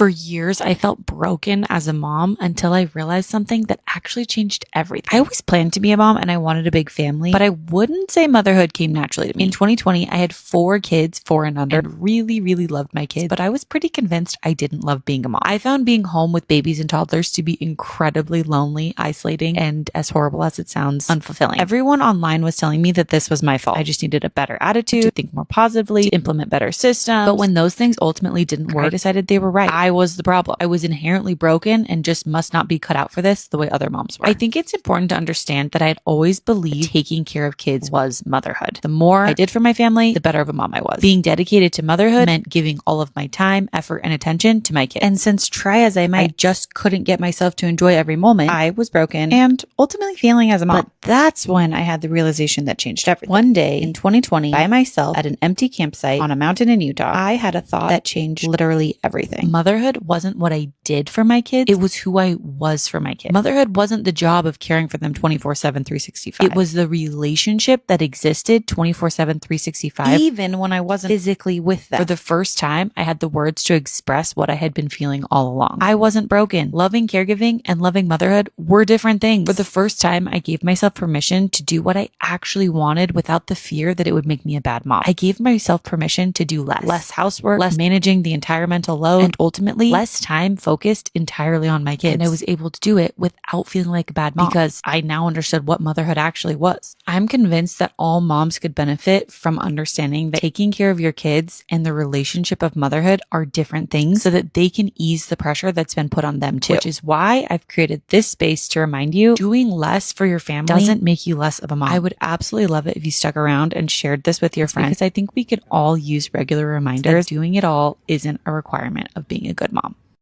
For years, I felt broken as a mom until I realized something that actually changed everything. I always planned to be a mom and I wanted a big family, but I wouldn't say motherhood came naturally to me. In 2020, I had 4 kids, 4 and under, and really, really loved my kids, but I was pretty convinced I didn't love being a mom. I found being home with babies and toddlers to be incredibly lonely, isolating, and as horrible as it sounds, unfulfilling. Everyone online was telling me that this was my fault. I just needed a better attitude, to think more positively, to implement better systems. But when those things ultimately didn't work, I decided they were right. I was the problem. I was inherently broken and just must not be cut out for this the way other moms were. I think it's important to understand that I had always believed taking care of kids was motherhood. The more I did for my family, the better of a mom I was. Being dedicated to motherhood meant giving all of my time, effort, and attention to my kids. And since try as I might, I just couldn't get myself to enjoy every moment, I was broken and ultimately failing as a mom. But that's when I had the realization that changed everything. One day in 2020, by myself at an empty campsite on a mountain in Utah, I had a thought that changed literally everything. Motherhood wasn't what I did for my kids. It was who I was for my kids. Motherhood wasn't the job of caring for them 24/7, 365. It was the relationship that existed 24/7, 365, even when I wasn't physically with them. For the first time, I had the words to express what I had been feeling all along. I wasn't broken. Loving caregiving and loving motherhood were different things. For the first time, I gave myself permission to do what I actually wanted without the fear that it would make me a bad mom. I gave myself permission to do less housework, less managing the entire mental load, and ultimately less time focused entirely on my kids. And I was able to do it without feeling like a bad mom because I now understood what motherhood actually was. I'm convinced that all moms could benefit from understanding that taking care of your kids and the relationship of motherhood are different things so that they can ease the pressure that's been put on them too. Which is why I've created this space to remind you doing less for your family doesn't make you less of a mom. I would absolutely love it if you stuck around and shared this with your friends because I think we could all use regular reminders that doing it all isn't a requirement of being a good mom.